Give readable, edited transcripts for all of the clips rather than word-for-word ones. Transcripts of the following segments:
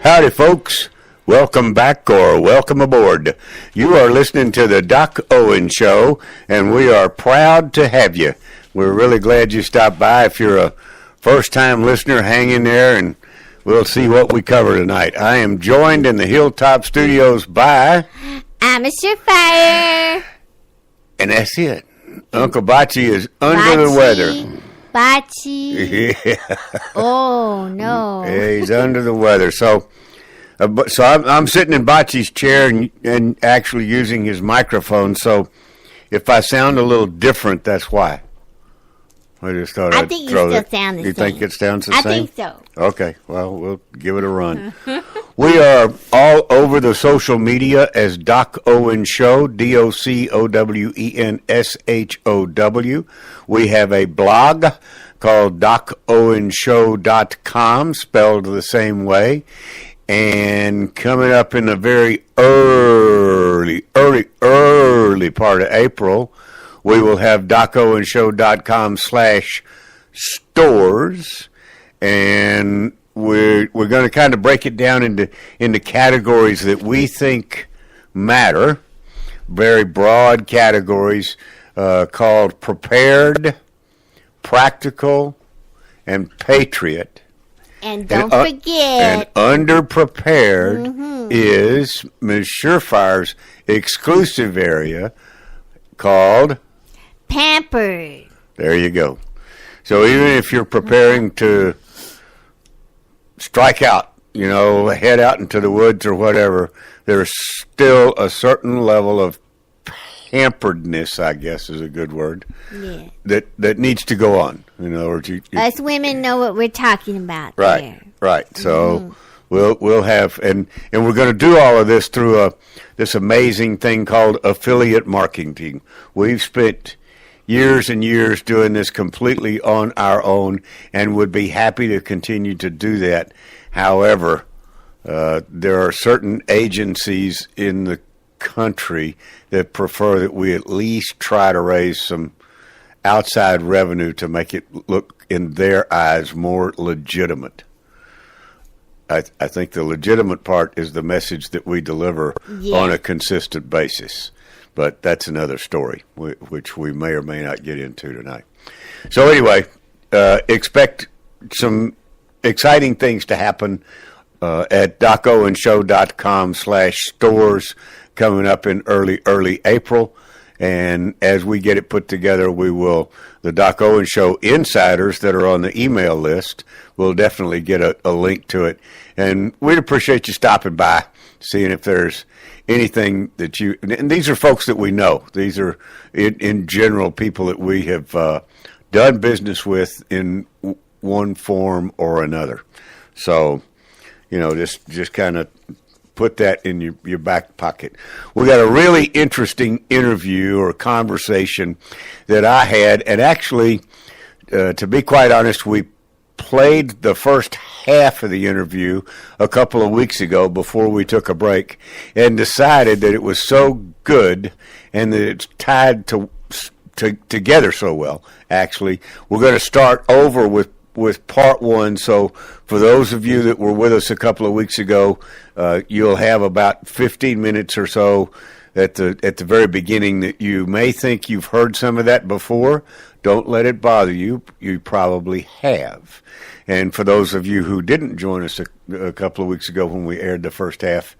Howdy, folks. Welcome back or welcome aboard. You are listening to the Doc Owen Show, and we are proud to have you. We're really glad you stopped by. If you're a first-time listener, hang in there, and we'll see what we cover tonight. I am joined in the Hilltop Studios by... I'm Mr. Fire. And that's it. Uncle Bocce is under the weather. Bocce. Yeah. Oh, no. Yeah, he's under the weather. So I'm sitting in Bocce's chair and actually using his microphone. So if I sound a little different, that's why. I just thought I'd think throw you still that. sound the You same. think it sounds the same? I think so. Okay, well, we'll give it a run. We are all over the social media as Doc Owen Show, DocOwenShow. We have a blog called DocOwenShow.com, spelled the same way. And coming up in the very early part of April, we will have DocOwenShow.com/stores, and we're going to kind of break it down into categories that we think matter, very broad categories called prepared, practical, and patriot. And don't forget. And underprepared is Ms. Surefire's exclusive area called Pampered. There you go. So even if you're preparing to strike out, head out into the woods or whatever, there's still a certain level of pamperedness, I guess is a good word, that needs to go on. In other words, us women know what we're talking about. Right, there. right. So we'll have, and we're going to do all of this through this amazing thing called affiliate marketing. We've spent years and years doing this completely on our own and would be happy to continue to do that. However, there are certain agencies in the country that prefer that we at least try to raise some outside revenue to make it look, in their eyes, more legitimate. I think the legitimate part is the message that we deliver on a consistent basis. But that's another story, which we may or may not get into tonight. So anyway, expect some exciting things to happen at DocOwenShow.com/stores coming up in early April. And as we get it put together, the Doc Owen Show insiders that are on the email list will definitely get a link to it. And we'd appreciate you stopping by, seeing if there's anything that and these are folks that we know. These are, in general, people that we have done business with in one form or another. So, just kind of put that in your back pocket. We got a really interesting interview or conversation that I had, and actually, to be quite honest, we played the first half of the interview a couple of weeks ago before we took a break, and decided that it was so good and that it's tied together so well. Actually, we're going to start over with part one. So for those of you that were with us a couple of weeks ago, you'll have about 15 minutes or so at the very beginning that you may think you've heard some of that before. Don't let it bother you. You probably have. And for those of you who didn't join us a couple of weeks ago when we aired the first half,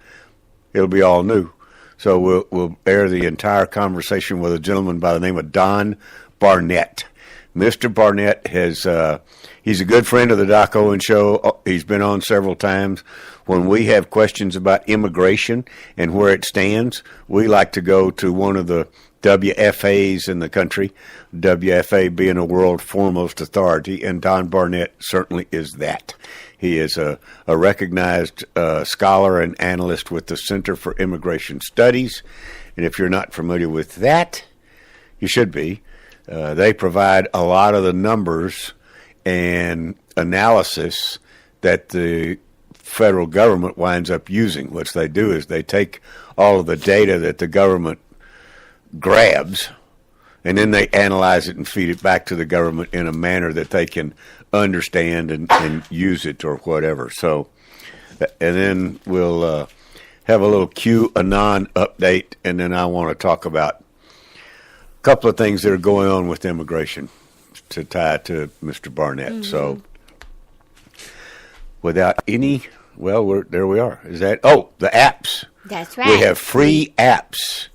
it'll be all new. So we'll air the entire conversation with a gentleman by the name of Don Barnett. Mr. Barnett he's a good friend of the Doc Owen Show. He's been on several times. When we have questions about immigration and where it stands, we like to go to one of the WFAs in the country, WFA being a world foremost authority, and Don Barnett certainly is that. He is a recognized scholar and analyst with the Center for Immigration Studies, and if you're not familiar with that, you should be. They provide a lot of the numbers and analysis that the federal government winds up using. What they do is they take all of the data that the government grabs, and then they analyze it and feed it back to the government in a manner that they can understand and use it or whatever. So and then we'll have a little QAnon update, and then I want to talk about a couple of things that are going on with immigration to tie to Mr. Barnett. Mm-hmm. So, without any, there we are. Is that? Oh, the apps. That's right. We have free apps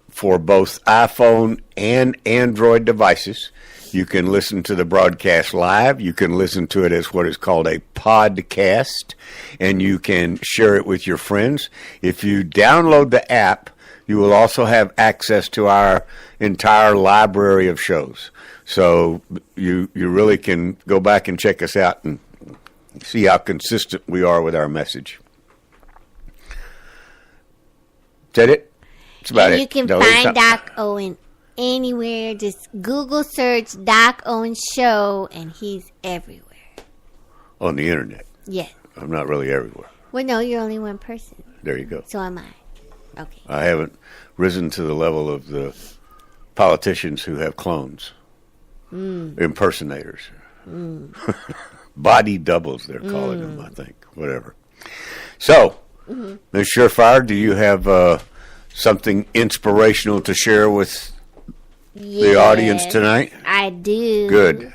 for both iPhone and Android devices. You can listen to the broadcast live. You can listen to it as what is called a podcast, and you can share it with your friends. If you download the app, you will also have access to our entire library of shows. So you really can go back and check us out and see how consistent we are with our message. Is that it? That's about it. You can find Doc Owen anywhere. Just Google search Doc Owen Show, and he's everywhere. On the internet? Yes. I'm not really everywhere. Well, no, you're only one person. There you go. So am I. Okay. I haven't risen to the level of the politicians who have clones. Impersonators. Body doubles, they're calling them, I think. Whatever. So, Ms. Surefire, do you have something inspirational to share with the audience tonight? I do. Good.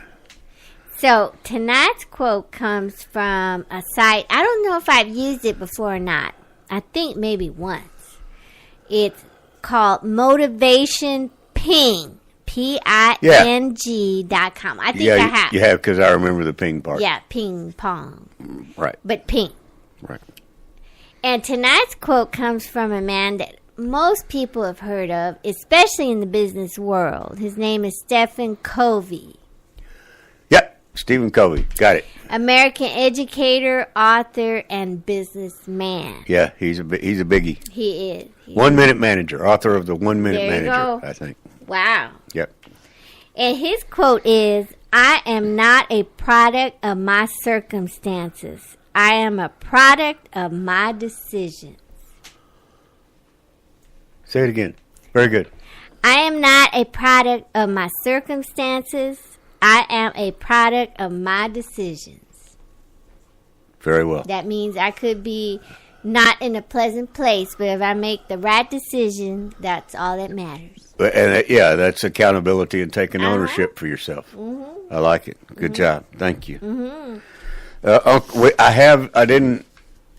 So, tonight's quote comes from a site. I don't know if I've used it before or not. I think maybe once. It's called Motivation Ping. PING.com. I think I have. You have, because I remember the ping part. Yeah, ping pong. Right. But ping. Right. And tonight's quote comes from a man that most people have heard of, especially in the business world. His name is Stephen Covey. Yep, Stephen Covey. Got it. American educator, author, and businessman. Yeah, he's a biggie. He is. 1 Minute Manager, author of the 1 Minute Manager, go. I think. Wow. Yep. And his quote is, "I am not a product of my circumstances. I am a product of my decisions." Say it again. Very good. I am not a product of my circumstances. I am a product of my decisions. Very well. That means I could be not in a pleasant place, but if I make the right decision, that's all that matters. And that's accountability and taking ownership for yourself. I like it. Good job. Thank you. I didn't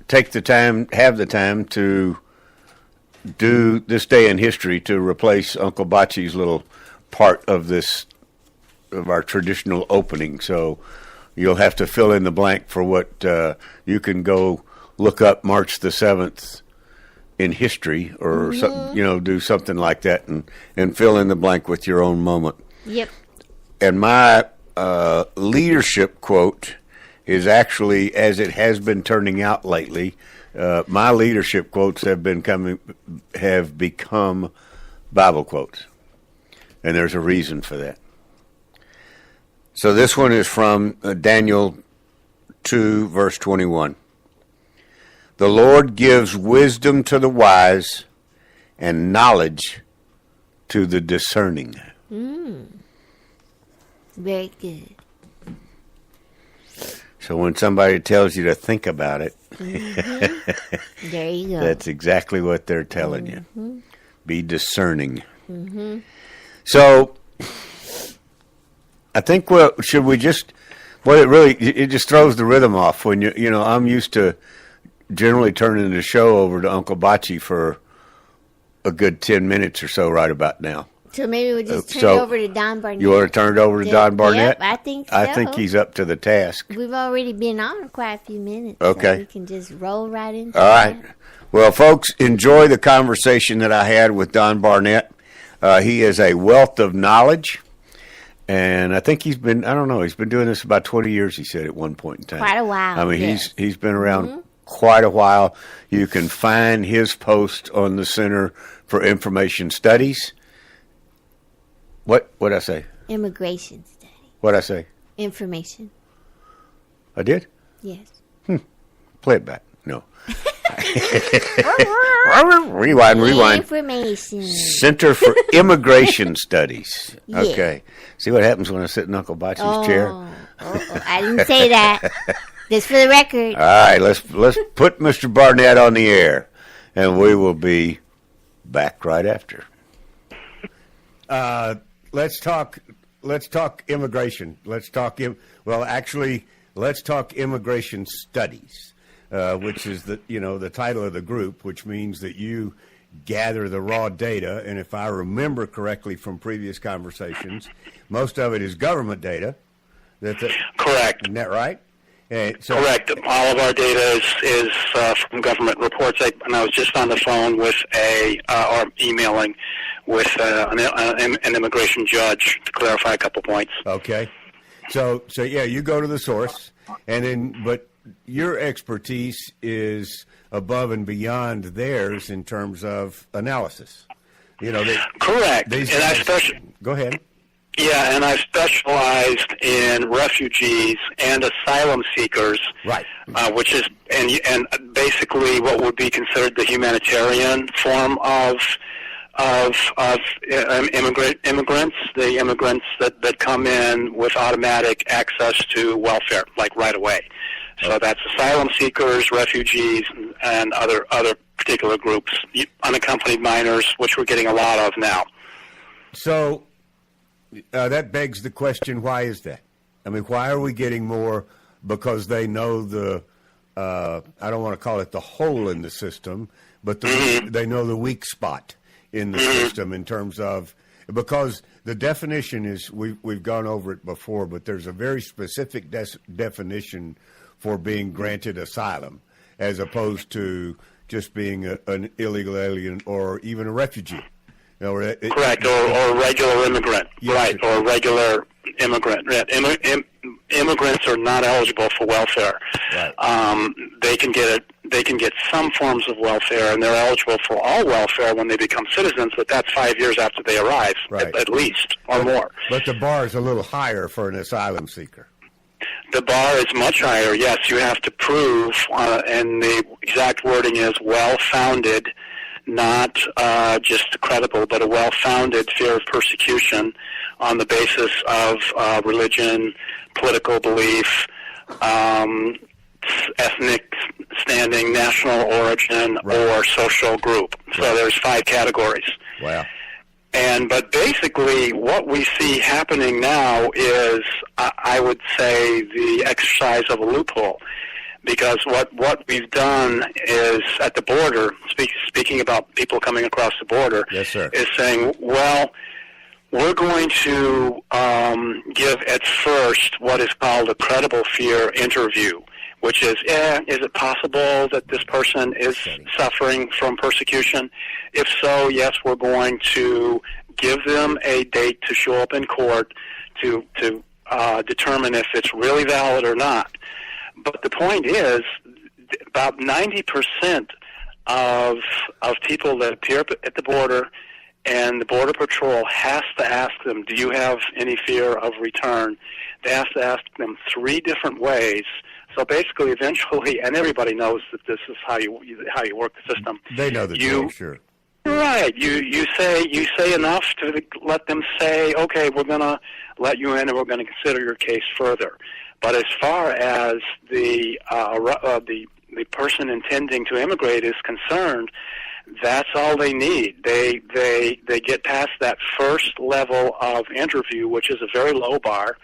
have the time to do this day in history to replace Uncle Bocce's little part of our traditional opening. So you'll have to fill in the blank for what you can go look up March the 7th in history or something, do something like that and fill in the blank with your own moment. Yep. And my leadership quote is actually, as it has been turning out lately, my leadership quotes have become Bible quotes. And there's a reason for that. So this one is from Daniel 2, verse 21. The Lord gives wisdom to the wise and knowledge to the discerning. Very good. So when somebody tells you to think about it, there you go. That's exactly what they're telling you. Be discerning. So I think it just throws the rhythm off when I'm used to generally turning the show over to Uncle Bocce for a good 10 minutes or so right about now. So maybe we'll just turn it over to Don Barnett. You want to turn it over to Don Barnett? Yep, I think so. I think he's up to the task. We've already been on quite a few minutes. Okay. So we can just roll right into All right. Well, folks, enjoy the conversation that I had with Don Barnett. He is a wealth of knowledge. And I think he's been doing this about 20 years, he said, at one point in time. Quite a while. I mean, he's been around quite a while. You can find his post on the Center for Information Studies. What'd I say? Immigration study. What'd I say? Information. I did? Yes. Play it back. No. Rewind. Information. Center for Immigration Studies. Yeah. Okay. See what happens when I sit in Uncle Bocce's chair? I didn't say that. Just for the record. All right, let's put Mr. Barnett on the air, and we will be back right after. Let's talk immigration. Let's talk immigration studies, which is the title of the group, which means that you gather the raw data, and if I remember correctly from previous conversations, most of it is government data. Correct. Isn't that right? Correct. All of our data is from government reports. And I was just on the phone with or emailing with an immigration judge to clarify a couple points. Okay. So yeah, you go to the source, but your expertise is above and beyond theirs in terms of analysis. Correct. Go ahead. Yeah, and I specialized in refugees and asylum seekers, right? Which is and basically what would be considered the humanitarian form of immigrants, the immigrants that come in with automatic access to welfare, like right away. So that's asylum seekers, refugees, and other particular groups, unaccompanied minors, which we're getting a lot of now. So that begs the question: why is that? I mean, why are we getting more? Because they know I don't want to call it the hole in the system, but they know the weak spot in the system in terms of, because the definition is, we've gone over it before, but there's a very specific definition for being granted asylum, as opposed to just being an illegal alien or even a refugee. Correct, or a regular immigrant, yes, right, or a regular immigrant. Immigrants are not eligible for welfare. Right. They can get some forms of welfare, and they're eligible for all welfare when they become citizens, but that's 5 years after they arrive, right, at least, or more. But the bar is a little higher for an asylum seeker. The bar is much higher, yes. You have to prove, and the exact wording is well-founded, not just credible, but a well-founded fear of persecution on the basis of religion, political belief, ethnic standing, national origin, right, or social group. So there's 5 categories. Wow. But basically what we see happening now is, I would say, the exercise of a loophole. Because what we've done is, at the border, speaking about people coming across the border, yes, sir, is saying, well, we're going to give at first what is called a credible fear interview, which is it possible that this person is suffering from persecution? If so, yes, we're going to give them a date to show up in court to determine if it's really valid or not. But the point is, about 90% of people that appear at the border, and the Border Patrol has to ask them, do you have any fear of return? They have to ask them 3 different ways. So basically, eventually, and everybody knows that this is how you work the system. They know the truth, sure. Right. You say enough to let them say, okay, we're going to let you in, and we're going to consider your case further. But as far as the person intending to immigrate is concerned, that's all they need. They get past that first level of interview, which is a very low bar,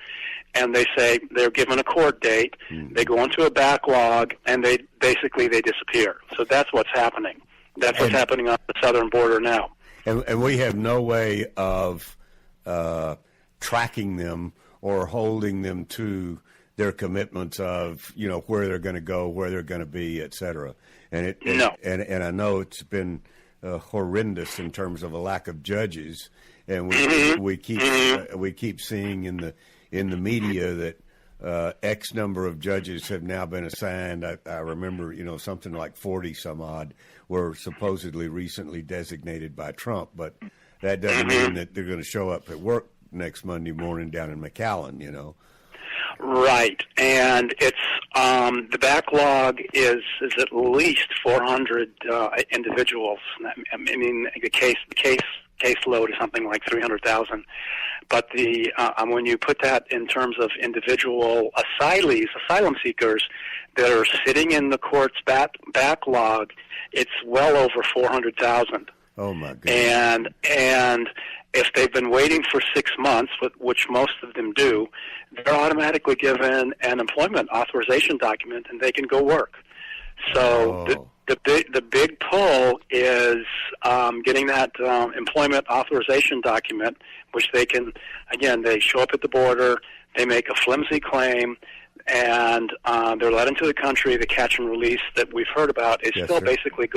and they say they're given a court date. They go into a backlog, and they disappear. So that's what's happening. That's what's happening on the southern border now. And we have no way of tracking them or holding them to their commitments of, where they're going to go, where they're going to be, et cetera. And and I know it's been horrendous in terms of a lack of judges, and we keep seeing in the media that X number of judges have now been assigned. I remember something like 40 some odd were supposedly recently designated by Trump, but that doesn't mean that they're going to show up at work next Monday morning down in McAllen. Right, and it's the backlog is at least 400 individuals. I mean, the caseload is something like 300,000 But when you put that in terms of individual asylum seekers that are sitting in the court's backlog, it's well over 400,000. Oh my goodness! And if they've been waiting for 6 months, which most of them do, they're automatically given an employment authorization document, and they can go work. So the big pull is getting that employment authorization document, which they can, again, they show up at the border, they make a flimsy claim, and they're let into the country. The catch and release that we've heard about is still basically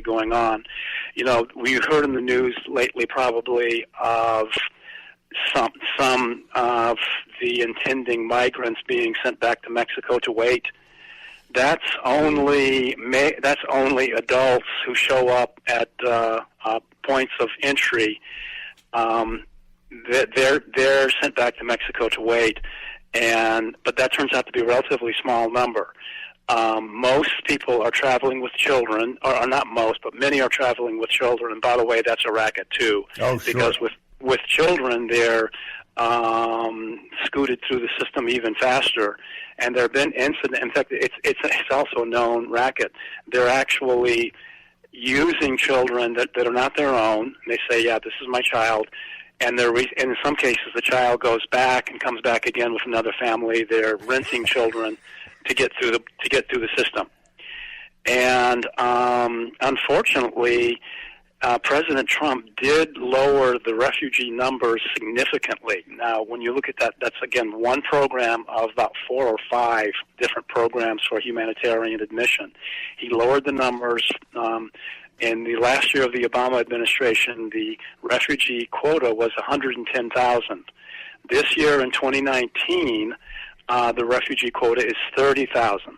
going on. You know, we've heard in the news lately probably of some of the intending migrants being sent back to Mexico to wait. That's only adults who show up at points of entry. They're sent back to Mexico to wait, but that turns out to be a relatively small number. Most people are traveling with children, or not most, but many are traveling with children. And by the way, that's a racket too, because with children they're scooted through the system even faster. And there have been incidents. In fact, it's also a known racket. They're actually using children that are not their own. They say, "Yeah, this is my child," and in some cases the child goes back and comes back again with another family. They're renting children to get through the system. And unfortunately, President Trump did lower the refugee numbers significantly. Now, when you look at that, that's, again, one program of about 4 or 5 different programs for humanitarian admission. He lowered the numbers. In the last year of the Obama administration, the refugee quota was 110,000. This year, in 2019, the refugee quota is 30,000.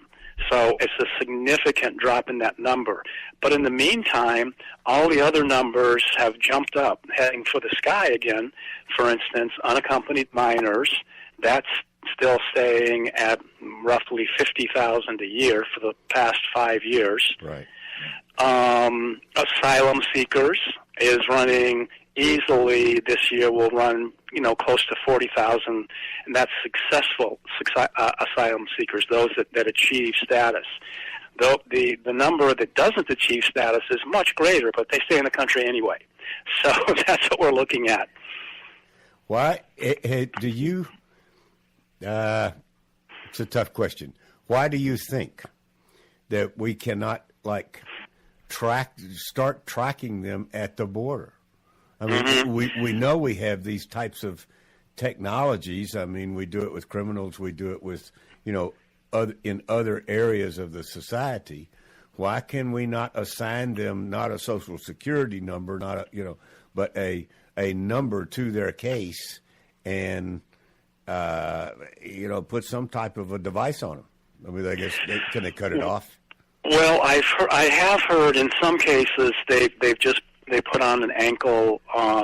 So it's a significant drop in that number. But in the meantime, all the other numbers have jumped up, heading for the sky again. For instance, unaccompanied minors, that's still staying at roughly 50,000 a year for the past 5 years. Right. Asylum seekers is running easily this year, will run, close to 40,000, and that's successful asylum seekers, those that achieve status. Though the number that doesn't achieve status is much greater, but they stay in the country anyway. So that's what we're looking at. Why do you? It's a tough question. Why do you think that we cannot start tracking them at the border? I mean, we know we have these types of technologies. I mean, we do it with criminals. We do it with, in other areas of the society. Why can we not assign them not a Social Security number, but a number to their case, and put some type of a device on them? I mean, I guess can they cut it off? Well, I have heard in some cases they put on an ankle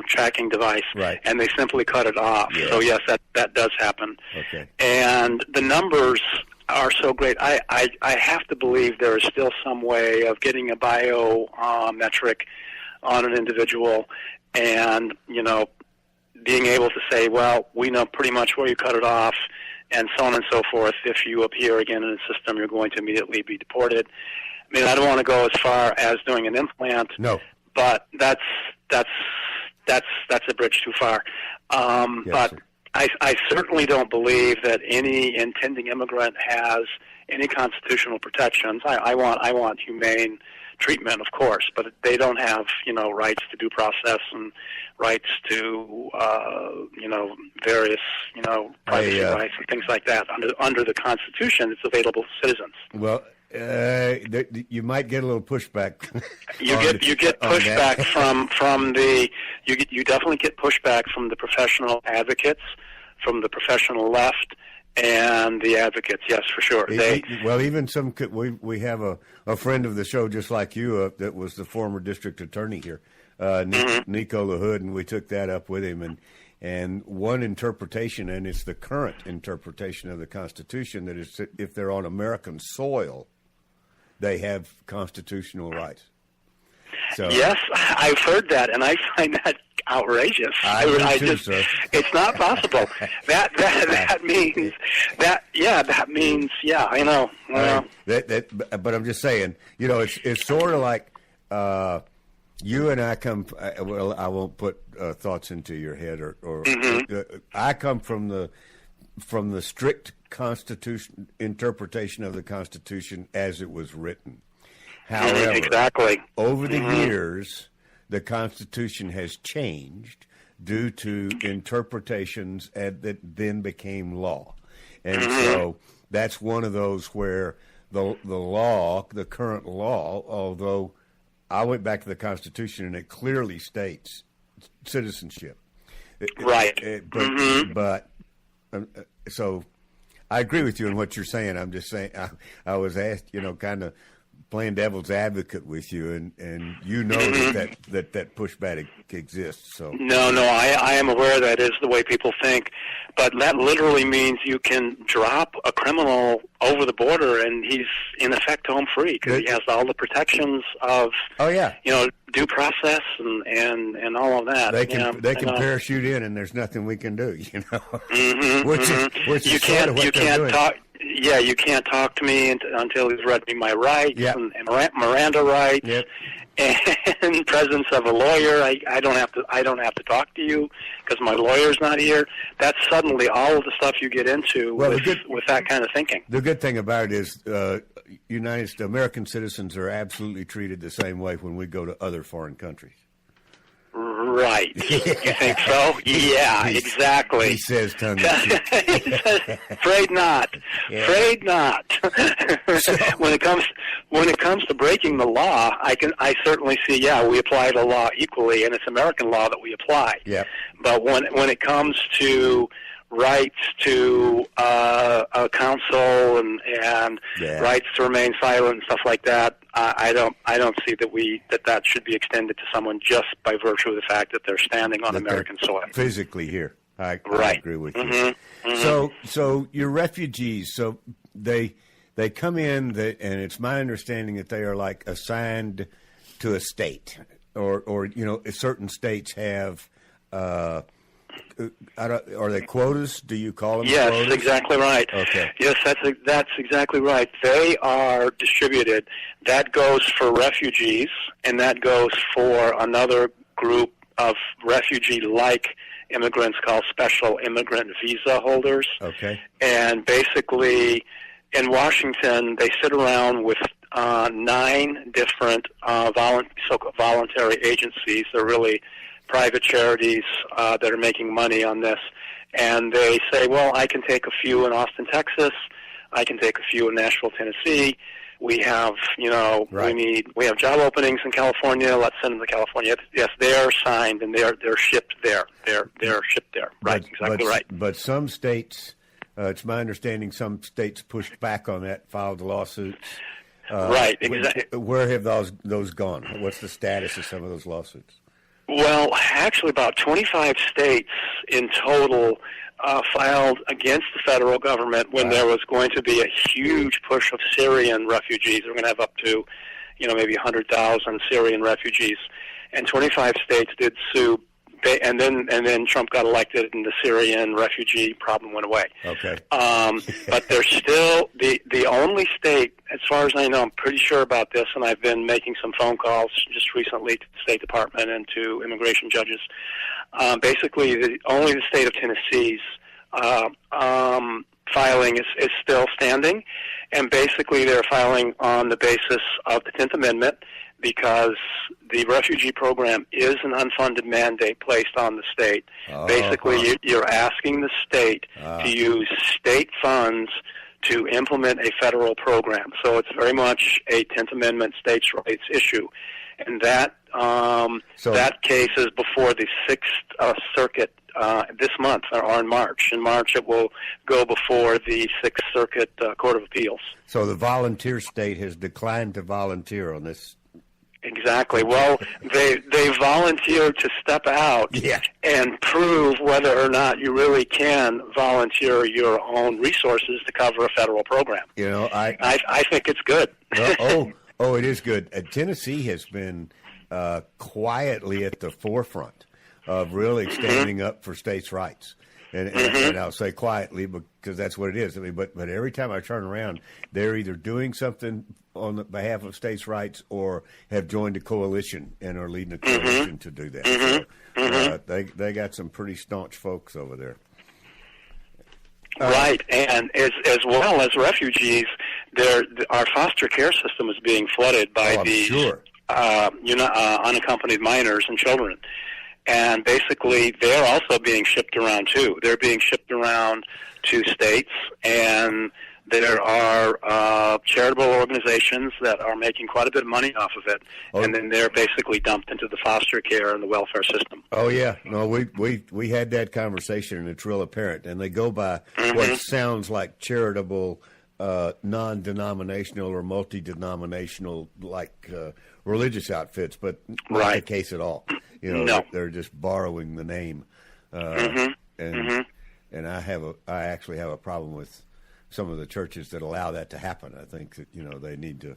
tracking device, right, and they simply cut it off. Yeah. So yes, that does happen. Okay. And the numbers are so great. I have to believe there is still some way of getting a biometric on an individual, and being able to say, well, we know pretty much where you cut it off, and so on and so forth. If you appear again in the system, you're going to immediately be deported. I mean, I don't want to go as far as doing an implant. No. But that's a bridge too far. Yes, but sir. I certainly don't believe that any intending immigrant has any constitutional protections. I want humane treatment, of course, but they don't have rights to due process and rights to various privacy rights and things like that under the Constitution. It's available to citizens. Well. You might get a little pushback. You get pushback you definitely get pushback from the professional advocates, from the professional left, and the advocates. Yes, for sure. Even some. We have a friend of the show, just like you, that was the former district attorney here, Nico LaHood, and we took that up with him. And one interpretation, and it's the current interpretation of the Constitution, that is if they're on American soil, they have constitutional rights. So, yes, I've heard that, and I find that outrageous. I do too, sir. It's not possible. That means that. Yeah, that means. Yeah, I know. But I'm just saying. It's sort of like you and I come. Well, I won't put thoughts into your head, or I come from the strict Constitution interpretation of the Constitution as it was written. However, exactly. Over the years, the Constitution has changed due to interpretations that then became law. And so that's one of those where the law, the current law, although I went back to the Constitution and it clearly states citizenship. Right. But so I agree with you in what you're saying. I'm just saying I was asked, kind of playing devil's advocate with you, and that pushback exists. So no, I am aware that is the way people think, but that literally means you can drop a criminal over the border and he's in effect home free because he has all the protections of due process and all of that. They can parachute in and there's nothing we can do. Which you can't talk. Yeah, you can't talk to me until he's read me my rights and Miranda rights. Yep. And presence of a lawyer, I don't have to talk to you because my lawyer's not here. That's suddenly all of the stuff you get into with that kind of thinking. The good thing about it is American citizens are absolutely treated the same way when we go to other foreign countries. Right. You think so? Yeah, exactly. He says tongue in cheek. Afraid not. Yeah. Afraid not. When it comes to breaking the law, I certainly see, we apply the law equally, and it's American law that we apply. Yeah. But when it comes to rights to counsel and rights to remain silent and stuff like that, I don't see that should be extended to someone just by virtue of the fact that they're standing on American soil. Physically here. I agree with you. Mm-hmm. So you're refugees. So they come in, and it's my understanding that they are like assigned to a state, or certain states have. Are they quotas? Do you call them? Yes, quotas? Exactly right. Okay. Yes, that's exactly right. They are distributed. That goes for refugees, and that goes for another group of refugee-like immigrants called special immigrant visa holders. Okay. And basically, in Washington, they sit around with 9 different so-called voluntary agencies. They're really private charities that are making money on this, and they say, well, I can take a few in Austin, Texas. I can take a few in Nashville, Tennessee. We have, we have job openings in California. Let's send them to California. Yes, they're signed and they're shipped there. They're shipped there. Right, exactly right. But some states, it's my understanding, some states pushed back on that, filed lawsuits. Right, exactly. Where have those gone? What's the status of some of those lawsuits? Well, actually, about 25 states in total filed against the federal government when there was going to be a huge push of Syrian refugees. We're going to have up to, maybe 100,000 Syrian refugees, and 25 states did sue. And then Trump got elected, and the Syrian refugee problem went away. Okay. But there's still the only state, as far as I know, I'm pretty sure about this, and I've been making some phone calls just recently to the State Department and to immigration judges. Basically, only the state of Tennessee's filing is still standing, and basically they're filing on the basis of the 10th Amendment, because the refugee program is an unfunded mandate placed on the state. Basically, you're asking the state to use state funds to implement a federal program. So it's very much a 10th Amendment states' rights issue. And that case is before the Sixth Circuit this month, or in March. In March, it will go before the Sixth Circuit Court of Appeals. So the volunteer state has declined to volunteer on this. Exactly. Well, they volunteered to step out and prove whether or not you really can volunteer your own resources to cover a federal program. I think it's good. It is good. Tennessee has been quietly at the forefront of really standing up for states' rights. And I'll say quietly because that's what it is. I mean, but every time I turn around, they're either doing something on the behalf of states' rights or have joined a coalition and are leading a coalition to do that. So, they got some pretty staunch folks over there. Right, and as well as refugees, our foster care system is being flooded by these unaccompanied minors and children. And basically, they're also being shipped around, too. They're being shipped around to states, and there are charitable organizations that are making quite a bit of money off of it, and then they're basically dumped into the foster care and the welfare system. Oh, yeah. No, we had that conversation, and it's real apparent. And they go by what sounds like charitable, non-denominational or multi-denominational, like religious outfits, but not the case at all. You know, they're just borrowing the name, and I actually have a problem with some of the churches that allow that to happen. I think that they need to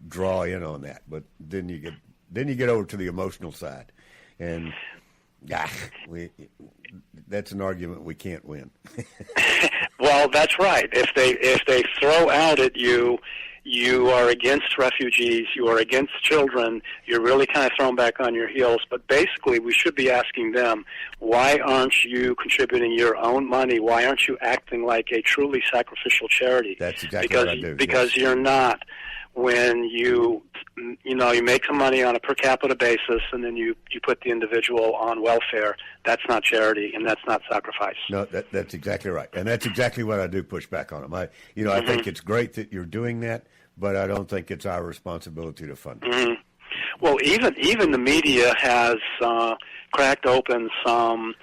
draw in on that. But then you get over to the emotional side, and that's an argument we can't win. Well, that's right. If they throw out at you, you are against refugees, you are against children, you're really kind of thrown back on your heels. But basically, we should be asking them, why aren't you contributing your own money? Why aren't you acting like a truly sacrificial charity? That's exactly what I do. Because you're not. When you make some money on a per capita basis, and then you put the individual on welfare, that's not charity, and that's not sacrifice. No, that's exactly right, and that's exactly what I do push back on them. I think it's great that you're doing that, but I don't think it's our responsibility to fund it. Well, even the media has cracked open some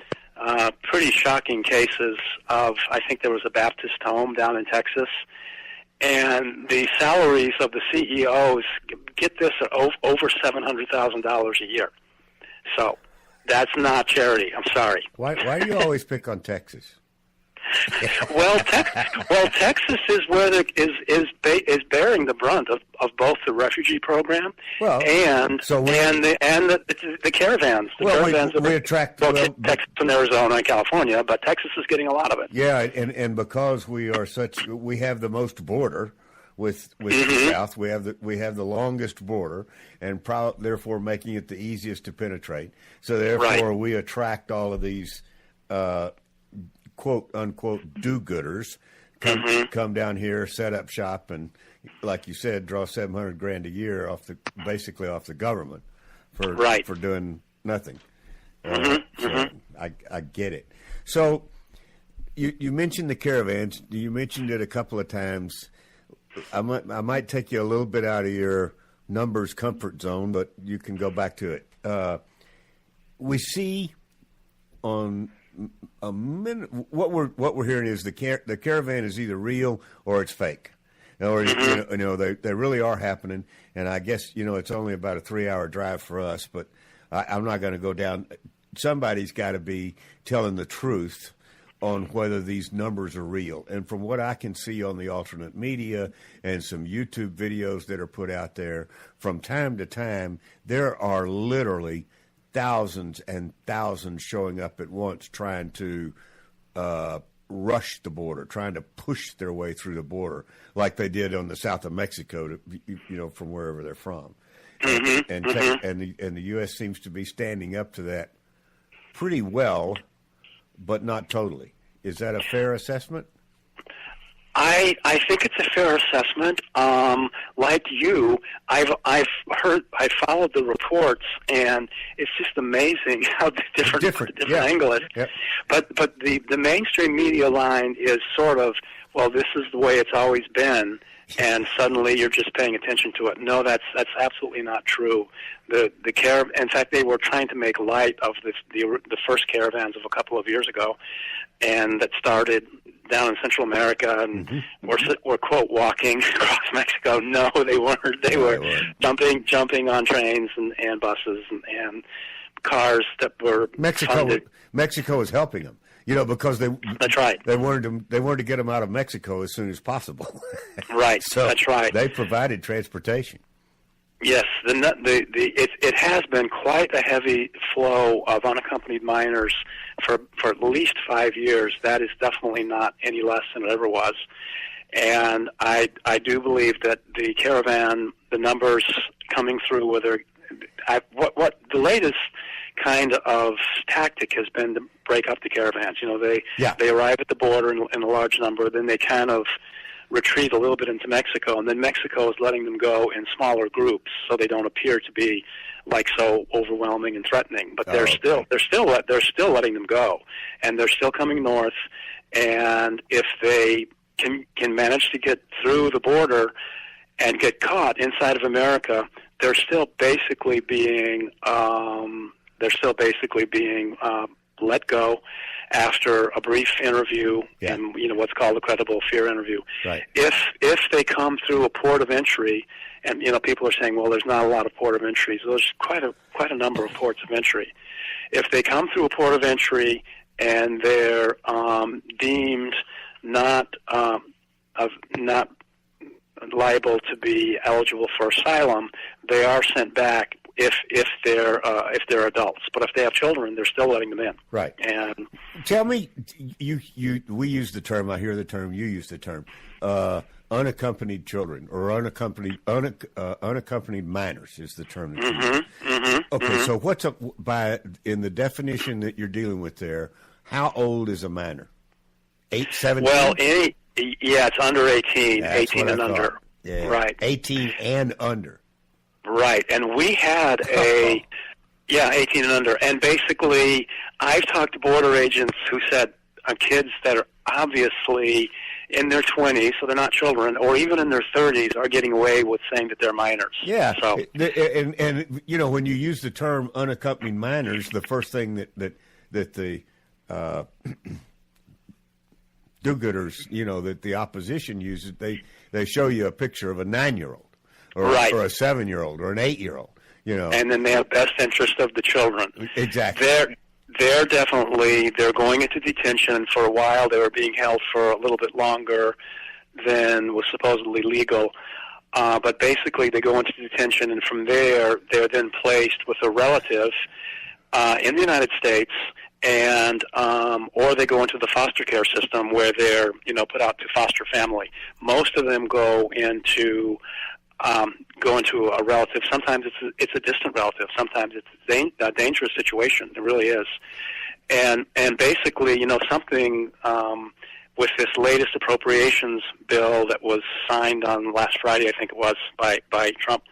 pretty shocking cases of. I think there was a Baptist home down in Texas. And the salaries of the CEOs, get this, are over $700,000 a year. So that's not charity. I'm sorry. Why do you always pick on Texas? Well, Texas is where is bearing the brunt of both the refugee program and the caravans. We attract Texas and Arizona and California, but Texas is getting a lot of it. Yeah, and because we have the most border with the South. We have the longest border, and therefore making it the easiest to penetrate. So therefore, we attract all of these. "Quote unquote" do-gooders come down here, set up shop, and like you said, draw $700,000 a year basically off the government for doing nothing. So I get it. So you mentioned the caravans. You mentioned it a couple of times. I might take you a little bit out of your numbers comfort zone, but you can go back to it. We see on a minute. What we're hearing is the caravan is either real or it's fake, or they really are happening. And I guess it's only about a 3-hour drive for us, but I'm not going to go down. Somebody's got to be telling the truth on whether these numbers are real. And from what I can see on the alternate media and some YouTube videos that are put out there, from time to time, there are literally thousands and thousands showing up at once trying to rush the border, trying to push their way through the border like they did on the south of Mexico, from wherever they're from. And the U.S. seems to be standing up to that pretty well, but not totally. Is that a fair assessment? I think it's a fair assessment. Like you, I followed the reports, and it's just amazing how different angle is. Yep. But the mainstream media line is sort of, well, this is the way it's always been, and suddenly you're just paying attention to it. No, that's absolutely not true. In fact, they were trying to make light of the first caravans of a couple of years ago, and that started down in Central America, and were quote walking across Mexico. No, they weren't. They were jumping on trains and buses and cars that were funded. Mexico was helping them, because that's right. They wanted to get them out of Mexico as soon as possible. Right. So that's right. They provided transportation. Yes, it has been quite a heavy flow of unaccompanied minors for at least 5 years. That is definitely not any less than it ever was. And I do believe that the caravan, the numbers coming through, what the latest kind of tactic has been to break up the caravans. You know, they arrive at the border in a large number, then they kind of retreat a little bit into Mexico, and then Mexico is letting them go in smaller groups, so they don't appear to be like so overwhelming and threatening. But they're still letting them go, and they're still coming north. And if they can manage to get through the border and get caught inside of America, they're still basically being let go after a brief interview and what's called a credible fear interview. Right. If they come through a port of entry, and people are saying, well, there's not a lot of port of entries. There's quite a number of ports of entry. If they come through a port of entry and they're deemed not liable to be eligible for asylum, they are sent back if they're adults. But if they have children, they're still letting them in. Right. And tell me, we use the term. I hear the term. You use the term. Unaccompanied children or unaccompanied minors is the term that's used. Okay, so what's up in the definition that you're dealing with there? How old is a minor? 8, 17? Well, it's under 18, That's 18 and under. Yeah. Right. 18 and under. Right, and we had 18 and under. And basically, I've talked to border agents who said kids that are obviously in their 20s, so they're not children, or even in their 30s, are getting away with saying that they're minors. Yeah, so and when you use the term unaccompanied minors, the first thing that the do-gooders, that the opposition uses, they show you a picture of a 9-year-old. Or a 7-year-old or an 8-year-old, And then they have best interest of the children. Exactly. They're going into detention. For a while, they were being held for a little bit longer than was supposedly legal. But basically, they go into detention, and from there, they're then placed with a relative in the United States, and or they go into the foster care system where they're put out to foster family. Most of them go into a relative. Sometimes it's a distant relative. Sometimes it's a dangerous situation. It really is. And basically, something with this latest appropriations bill that was signed on last Friday, I think it was, by Trump,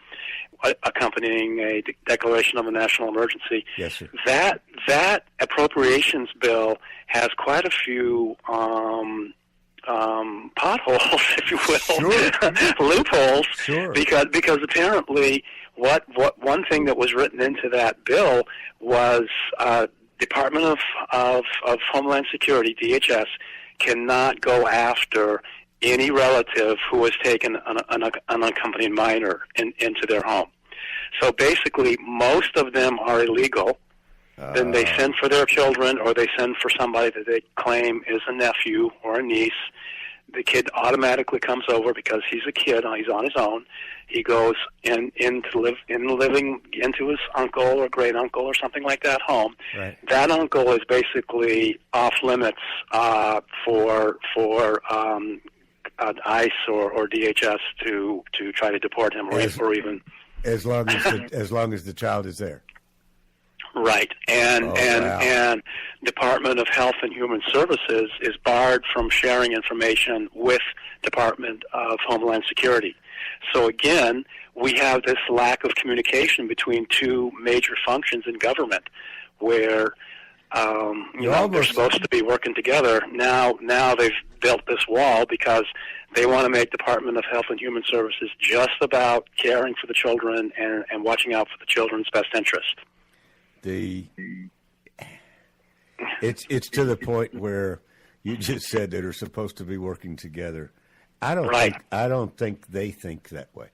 accompanying a declaration of a national emergency. Yes, sir. That appropriations bill has quite a few potholes, if you will, loopholes. Sure. Because apparently, what one thing that was written into that bill was Department of Homeland Security, DHS, cannot go after any relative who has taken an unaccompanied minor into their home. So basically, most of them are illegal. Then they send for their children, or they send for somebody that they claim is a nephew or a niece. The kid automatically comes over because he's a kid. He's on his own. He goes living into his uncle or great uncle or something like that home. Right. That uncle is basically off limits for ICE or DHS to try to deport him, or even as long as the child is there. Right, and Department of Health and Human Services is barred from sharing information with Department of Homeland Security. So again, we have this lack of communication between two major functions in government, where they're supposed to be working together. Now they've built this wall because they want to make Department of Health and Human Services just about caring for the children and watching out for the children's best interest. It's to the point where you just said that are supposed to be working together. I don't think they think that way.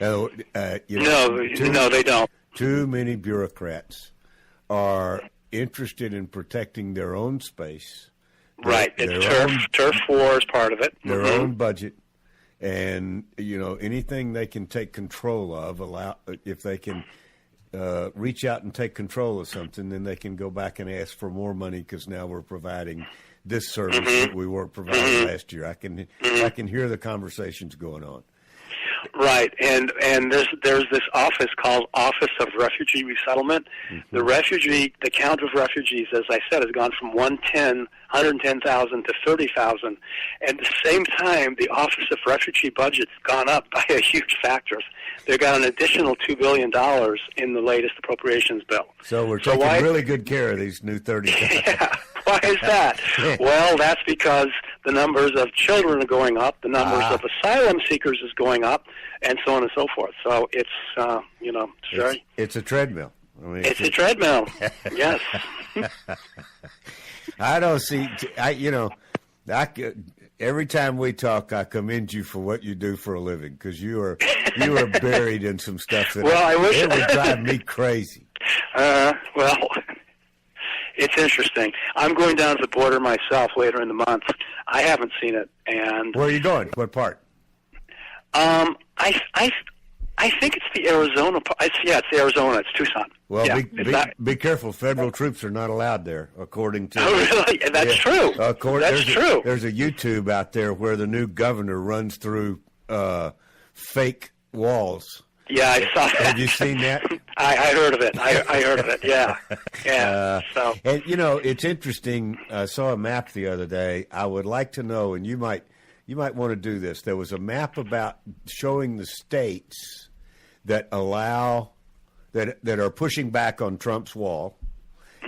No, they don't. Too many bureaucrats are interested in protecting their own space. Right. Turf war is part of it. Their own budget, and anything they can take control of, if they can reach out and take control of something, then they can go back and ask for more money because now we're providing this service that we weren't providing last year. I can hear the conversations going on. Right, and there's this office called Office of Refugee Resettlement. The count of refugees, as I said, has gone from 110,000 to 30,000. At the same time, the Office of Refugee Budget's gone up by a huge factor. They got an additional $2 billion in the latest appropriations bill. So we're taking really good care of these new 30,000. Yeah. Why is that? Well, that's because the numbers of children are going up, the numbers of asylum seekers is going up, and so on and so forth. So it's it's a treadmill. I mean, it's a treadmill. Yes. I don't see. Every time we talk, I commend you for what you do for a living because you are buried in some stuff that it would drive me crazy. Well. It's interesting. I'm going down to the border myself later in the month. I haven't seen it, and where are you going? What part? I think it's the Arizona part. It's Arizona. It's Tucson. Well, be careful. Federal troops are not allowed there, according to. Oh, really? That's true. That's true. There's a YouTube out there where the new governor runs through fake walls. Yeah, I saw that. Have you seen that? I heard of it. I heard of it. Yeah. And it's interesting. I saw a map the other day. I would like to know, and you might want to do this. There was a map about showing the states that allow that are pushing back on Trump's wall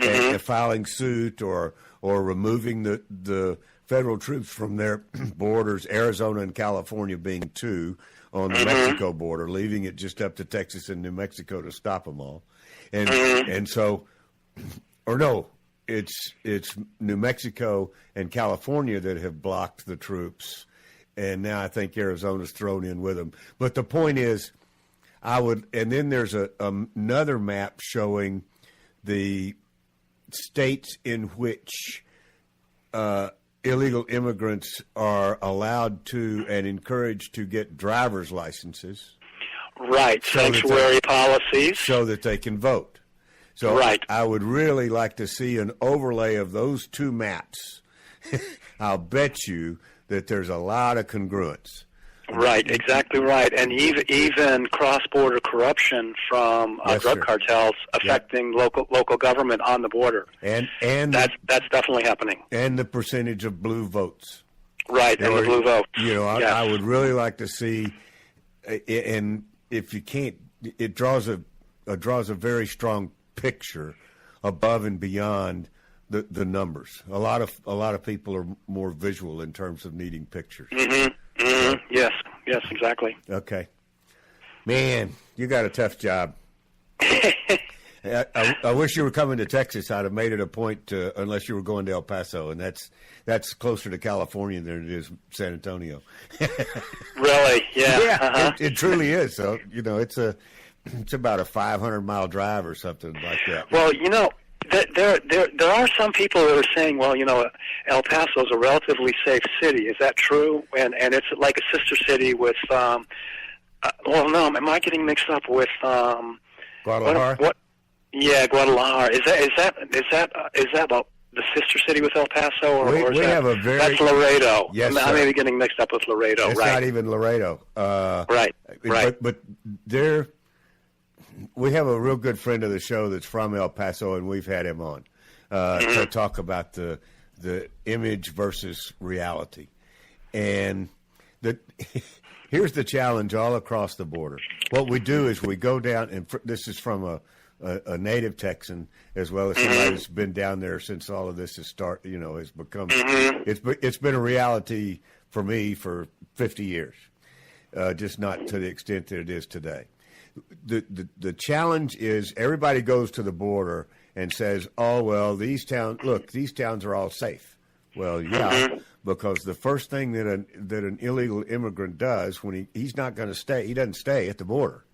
and filing suit or removing the federal troops from their borders. Arizona and California being two. On the Mexico border, leaving it just up to Texas and New Mexico to stop them all, and so, or no, it's New Mexico and California that have blocked the troops, and now I think Arizona's thrown in with them. But the point is, and then there's another map showing the states in which illegal immigrants are allowed to and encouraged to get driver's licenses. Right, sanctuary policies. So that they can vote. So right. I would really like to see an overlay of those two maps. I'll bet you that there's a lot of congruence. Right, exactly right. And even cross-border corruption from drug cartels affecting local government on the border. And that's definitely happening. And the percentage of blue votes. Right, and the blue votes. I would really like to see, and if you can't, it draws a very strong picture above and beyond the numbers. A lot of people are more visual in terms of needing pictures. Yes, exactly. Okay. Man, you got a tough job. I wish you were coming to Texas. I'd have made it a point to, unless you were going to El Paso, and that's closer to California than it is San Antonio. Really? Yeah. Yeah, it truly is. So, it's about a 500-mile drive or something like that. Well, there are some people that are saying, well, El Paso is a relatively safe city. Is that true? And it's like a sister city with, well, no, am I getting mixed up with Guadalajara? What? Yeah, Guadalajara. Is that about the sister city with El Paso, or that's Laredo? Yes, I may be getting mixed up with Laredo. It's right? Not even Laredo. Right. But we have a real good friend of the show that's from El Paso, and we've had him on to talk about the image versus reality. And here's the challenge all across the border. What we do is we go down, and this is from a native Texan as well as somebody that's been down there since all of this has become. It's been a reality for me for 50 years, just not to the extent that it is today. The challenge is everybody goes to the border and says, "Oh well, these towns are all safe." Well, yeah, because the first thing that an illegal immigrant does when he's not going to stay, he doesn't stay at the border.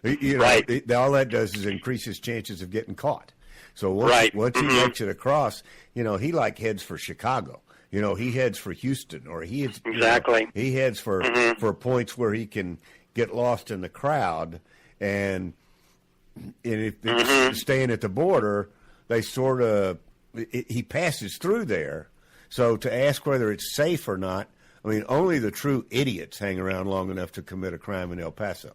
Right. All that does is increase his chances of getting caught. So once he makes it across, he heads for Chicago. he heads for Houston, or he heads Exactly. he heads for points where he can get lost in the crowd, and if it's staying at the border, they sort of he passes through there. So to ask whether it's safe or not, I mean, only the true idiots hang around long enough to commit a crime in El Paso.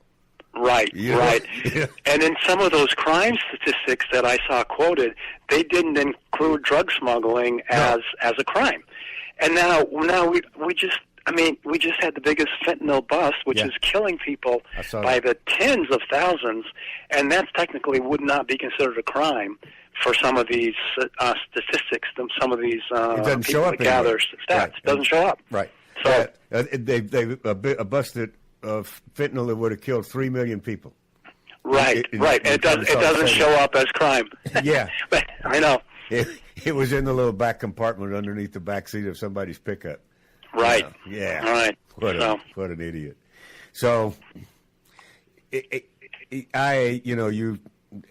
Right, right. Yeah. And in some of those crime statistics that I saw quoted, they didn't include drug smuggling as a crime. And now we just had the biggest fentanyl bust, which is killing people by the tens of thousands, and that technically would not be considered a crime for some of these statistics, some of these people that gather stats. Right. It doesn't show up. Right. So they busted fentanyl that would have killed 3 million people. Right, right. It doesn't show up as crime. Yeah. But I know. It was in the little back compartment underneath the back seat of somebody's pickup. Right. Yeah. All right. What an idiot. So,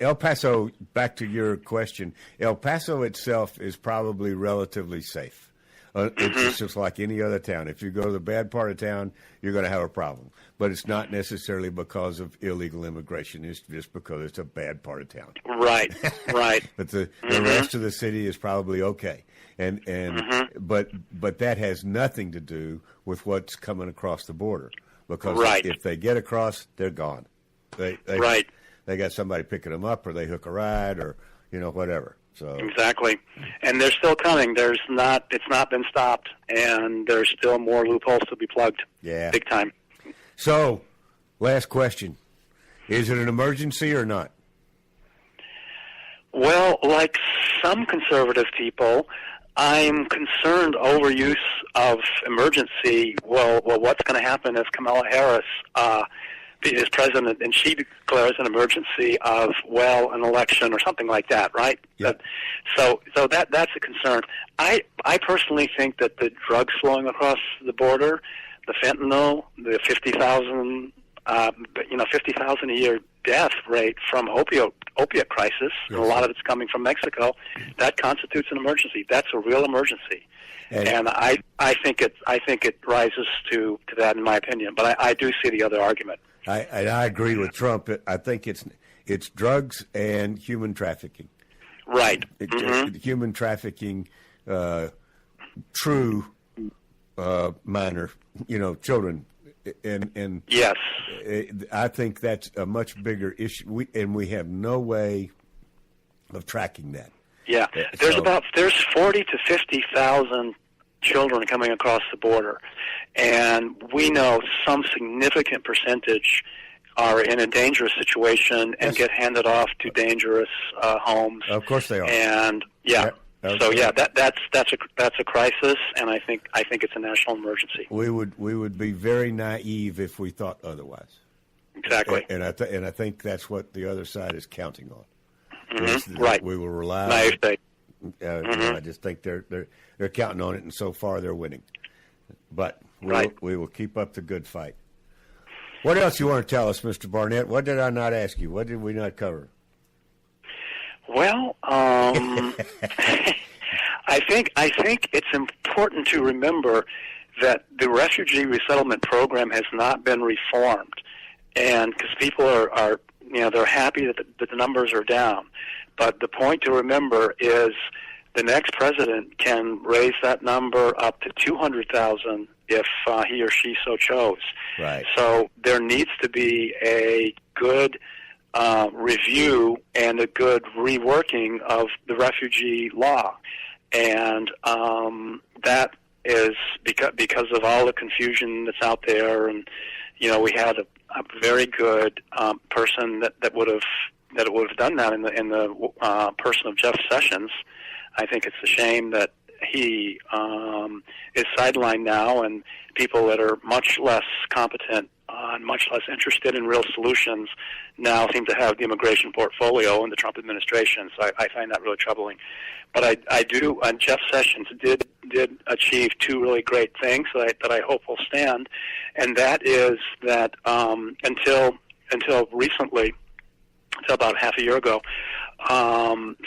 El Paso, back to your question, El Paso itself is probably relatively safe. It's just like any other town. If you go to the bad part of town, you're going to have a problem. But it's not necessarily because of illegal immigration. It's just because it's a bad part of town. Right, right. But the rest of the city is probably okay. But that has nothing to do with what's coming across the border. Because if they get across, they're gone. They got somebody picking them up, or they hook a ride, or whatever. So exactly, and they're still coming. It's not been stopped, and there's still more loopholes to be plugged. Yeah, big time. So, last question: is it an emergency or not? Well, like some conservative people, I'm concerned overuse of emergency. Well, what's going to happen if Kamala Harris is president and she declares an emergency of, an election or something like that, right? Yep. So that's a concern. I personally think that the drugs flowing across the border, the fentanyl, the 50,000 a year death rate from opiate crisis, and a lot of it's coming from Mexico, that constitutes an emergency. That's a real emergency. And I think it rises to that, in my opinion. But I do see the other argument. I agree with Trump. I think it's drugs and human trafficking. Right. Human trafficking, true minor, children, and yes, I think that's a much bigger issue. We have no way of tracking that. Yeah, there's 40 to 50,000 children coming across the border, and we know some significant percentage are in a dangerous situation and get handed off to dangerous homes. Of course they are. And that's a crisis, and I think it's a national emergency. We would be very naive if we thought otherwise. Exactly. And I think that's what the other side is counting on. Right. We will rely naive state. I just think they're counting on it, and so far they're winning. But we will keep up the good fight. What else you want to tell us, Mr. Barnett? What did I not ask you? What did we not cover? Well, I think it's important to remember that the refugee resettlement program has not been reformed, and because people are they're happy that the numbers are down. But the point to remember is the next president can raise that number up to 200,000 if he or she so chose. Right. So there needs to be a good review and a good reworking of the refugee law. And that is because of all the confusion that's out there. And, we had a very good person that would have done that in the person of Jeff Sessions. I think it's a shame that he is sidelined now, and people that are much less competent and much less interested in real solutions now seem to have the immigration portfolio in the Trump administration. So I find that really troubling. But I do, and Jeff Sessions did achieve two really great things that I hope will stand, and that is that until recently, until about half a year ago,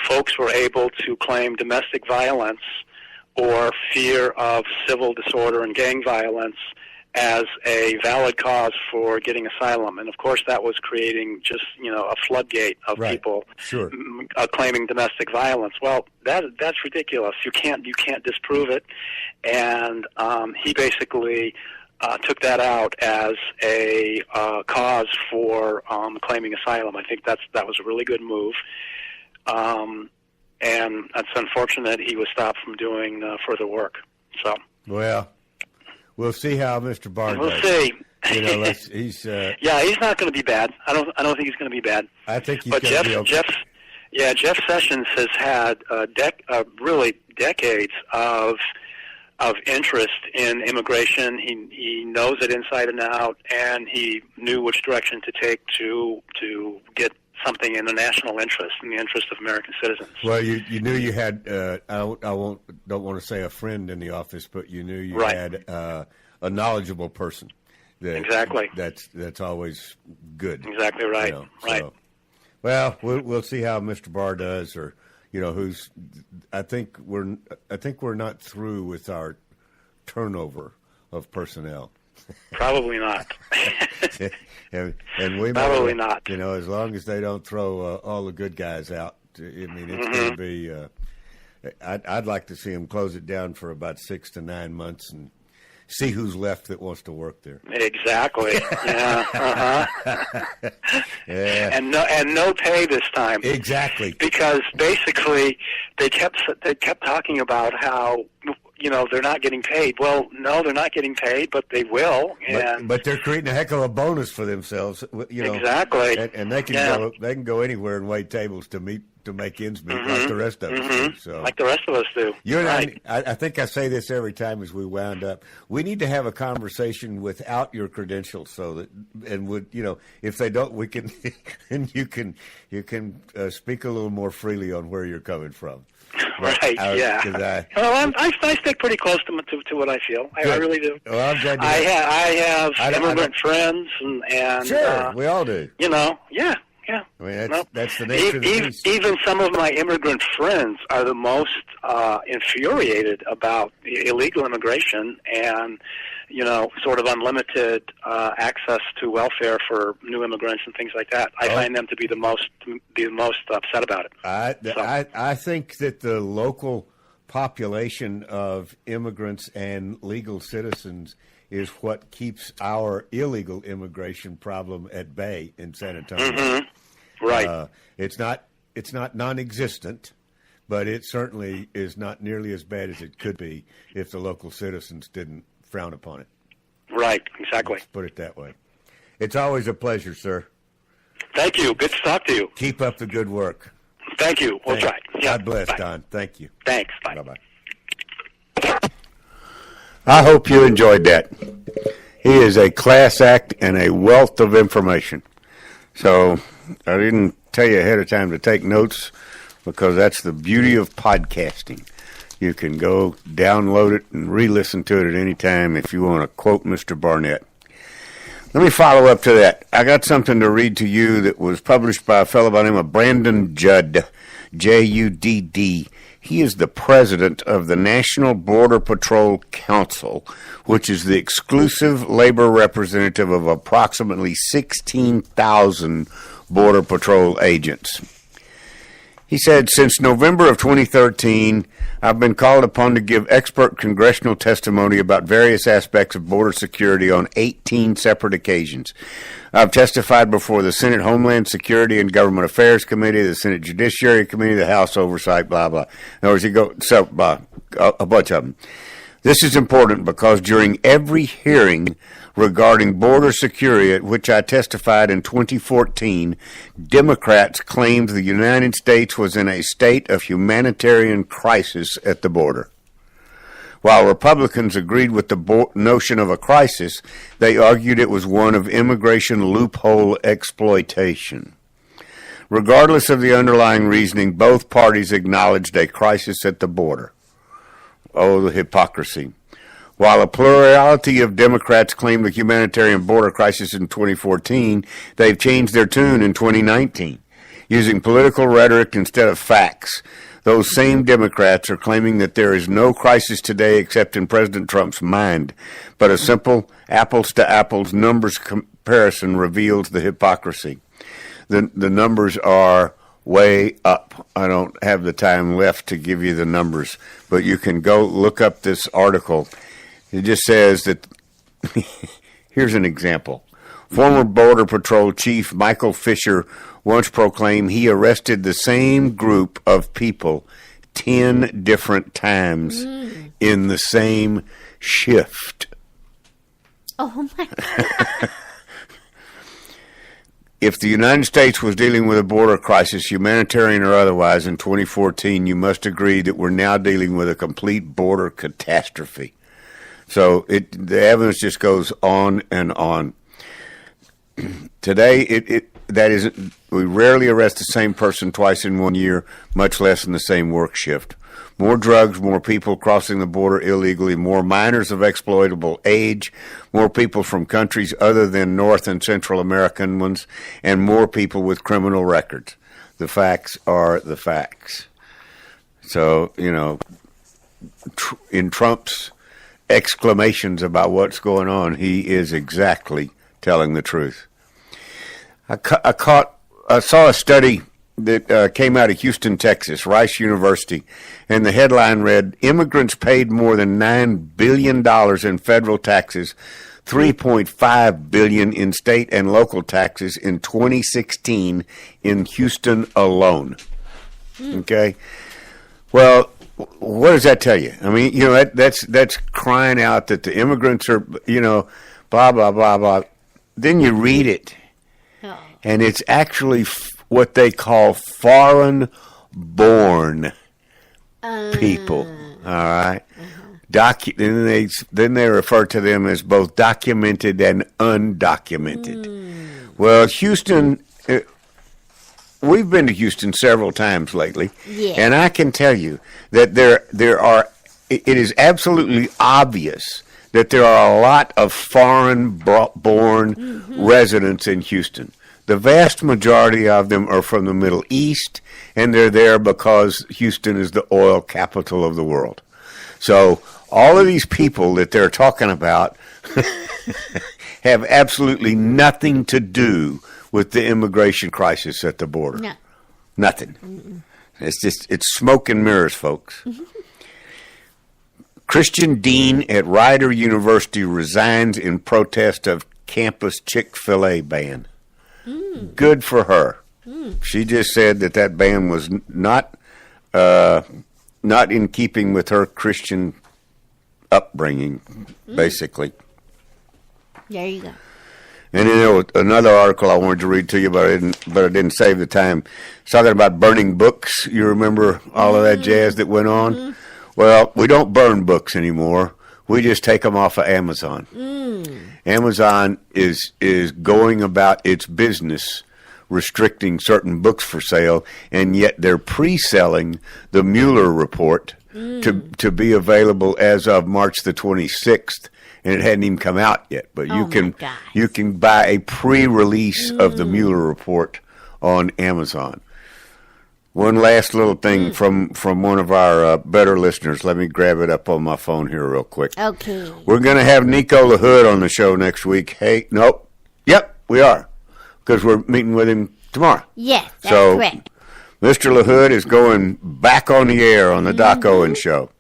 folks were able to claim domestic violence or fear of civil disorder and gang violence as a valid cause for getting asylum. And of course that was creating just, a floodgate of people claiming domestic violence. Well, that's ridiculous. You can't disprove it. And he basically took that out as a cause for claiming asylum. I think that was a really good move. And it's unfortunate he was stopped from doing further work. So. Well, we'll see how Mr. Barr We'll does. see. He's he's not going to be bad. I don't think he's going to be bad. I think he's But going to be okay. Jeff Sessions has had really decades of interest in immigration. He knows it inside and out, and he knew which direction to take to get something in the national interest, in the interest of American citizens. Well, you knew you had. Don't want to say a friend in the office, but you knew you had a knowledgeable person. Exactly. That's always good. Exactly right. Right. So, well, we'll see how Mr. Barr does, or who's. I think we're not through with our turnover of personnel. Probably not. and we probably not. As long as they don't throw all the good guys out. I mean, it's going to be. I'd like to see them close it down for about 6 to 9 months and see who's left that wants to work there. Exactly. Yeah. Yeah. And no pay this time. Exactly. Because basically they kept talking about how they're not getting paid. Well, no, they're not getting paid, but they will. But they're creating a heck of a bonus for themselves. Exactly. And they can go anywhere and wait tables to make ends meet like the rest of us do. So. Like the rest of us do. You and right. I think I say this every time as we wound up. We need to have a conversation without your credentials, so that if they don't, we can and you can speak a little more freely on where you're coming from. Right. I stick pretty close to what I feel. I really do. Well, I'm glad I have immigrant friends and sure, we all do. Yeah. I mean, that's the nature of the beast. Even some of my immigrant friends are the most infuriated about the illegal immigration and, sort of unlimited access to welfare for new immigrants and things like that. I find them to be the most upset about it. I think that the local population of immigrants and legal citizens is what keeps our illegal immigration problem at bay in San Antonio. Mm-hmm. Right. It's not non-existent, but it certainly is not nearly as bad as it could be if the local citizens didn't frown upon it. Right. Exactly. Let's put it that way. It's always a pleasure, sir. Thank you. Good to talk to you. Keep up the good work. Thank you. We'll try. Yeah. God bless, Bye. Don. Thank you. Thanks. Bye. Bye-bye. I hope you enjoyed that. He is a class act and a wealth of information. So I didn't tell you ahead of time to take notes because that's the beauty of podcasting. You can go download it and re-listen to it at any time if you want to quote Mr. Barnett. Let me follow up to that. I got something to read to you that was published by a fellow by the name of Brandon Judd, Judd. He is the president of the National Border Patrol Council, which is the exclusive labor representative of approximately 16,000 Border Patrol agents. He said, since November of 2013, I've been called upon to give expert congressional testimony about various aspects of border security on 18 separate occasions. I've testified before the Senate Homeland Security and Government Affairs Committee, the Senate Judiciary Committee, the House Oversight, blah, blah. In other words, a bunch of them. This is important because during every hearing regarding border security at which I testified in 2014, Democrats claimed the United States was in a state of humanitarian crisis at the border. While Republicans agreed with the notion of a crisis, they argued it was one of immigration loophole exploitation. Regardless of the underlying reasoning, both parties acknowledged a crisis at the border. Oh, the hypocrisy. While a plurality of Democrats claimed the humanitarian border crisis in 2014, they've changed their tune in 2019. using political rhetoric instead of facts. Those same Democrats are claiming that there is no crisis today except in President Trump's mind. But a simple apples-to-apples numbers comparison reveals the hypocrisy. The numbers are way up. I don't have the time left to give you the numbers, but you can go look up this article. It just says that, here's an example. Former Border Patrol Chief Michael Fisher once proclaimed he arrested the same group of people 10 different times in the same shift. Oh, my God. If the United States was dealing with a border crisis, humanitarian or otherwise, in 2014, you must agree that we're now dealing with a complete border catastrophe. So the evidence just goes on and on. Today, we rarely arrest the same person twice in 1 year, much less in the same work shift. More drugs, more people crossing the border illegally, more minors of exploitable age, more people from countries other than North and Central American ones, and more people with criminal records. The facts are the facts. So, in Trump's exclamations about what's going on, he is exactly telling the truth. I saw a study that came out of Houston, Texas, Rice University, and the headline read, "Immigrants paid more than $9 billion in federal taxes, $3.5 billion in state and local taxes in 2016 in Houston alone." Okay? Well, what does that tell you? I mean, that's crying out that the immigrants are, blah, blah, blah, blah. Then you read it, and it's actually what they call foreign-born people. All right, then they refer to them as both documented and undocumented. Well, Houston, we've been to Houston several times lately, and I can tell you that there are. It is absolutely obvious that there are a lot of foreign-born residents in Houston. The vast majority of them are from the Middle East, and they're there because Houston is the oil capital of the world. So all of these people that they're talking about have absolutely nothing to do with the immigration crisis at the border. No. Nothing. It's smoke and mirrors, folks. Christian dean at Rider University resigns in protest of campus Chick-fil-A ban. Good for her. She just said that ban was not in keeping with her Christian upbringing, basically. There you go. And another article I wanted to read to you, but I didn't save the time. It's talking about burning books. You remember all of that jazz that went on? Well, we don't burn books anymore. We just take them off of Amazon. Amazon is going about its business restricting certain books for sale, and yet they're pre-selling the Mueller report to be available as of March the 26th, and it hadn't even come out yet. But you can buy a pre-release of the Mueller report on Amazon. One last little thing from one of our better listeners. Let me grab it up on my phone here real quick. Okay. We're going to have Nico LaHood on the show next week. Hey, nope. Yep, we are. Because we're meeting with him tomorrow. Yes, that's correct. Mr. LaHood is going back on the air on the Doc Owen Show.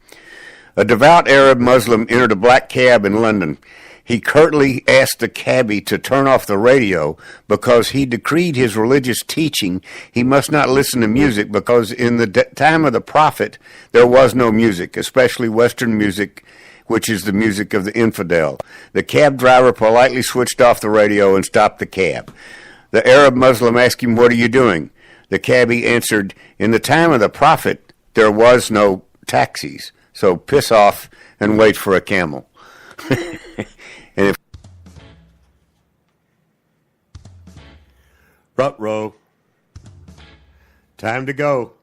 A devout Arab Muslim entered a black cab in London. He curtly asked the cabbie to turn off the radio because he decreed his religious teaching he must not listen to music because in the time of the Prophet there was no music, especially Western music, which is the music of the infidel. The cab driver politely switched off the radio and stopped the cab. The Arab Muslim asked him, "What are you doing?" The cabbie answered, "In the time of the Prophet there was no taxis, so piss off and wait for a camel." And if front row, time to go.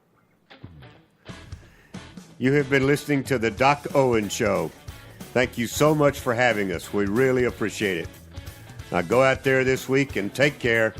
You have been listening to the Doc Owen Show. Thank you so much for having us. We really appreciate it. Now go out there this week and take care.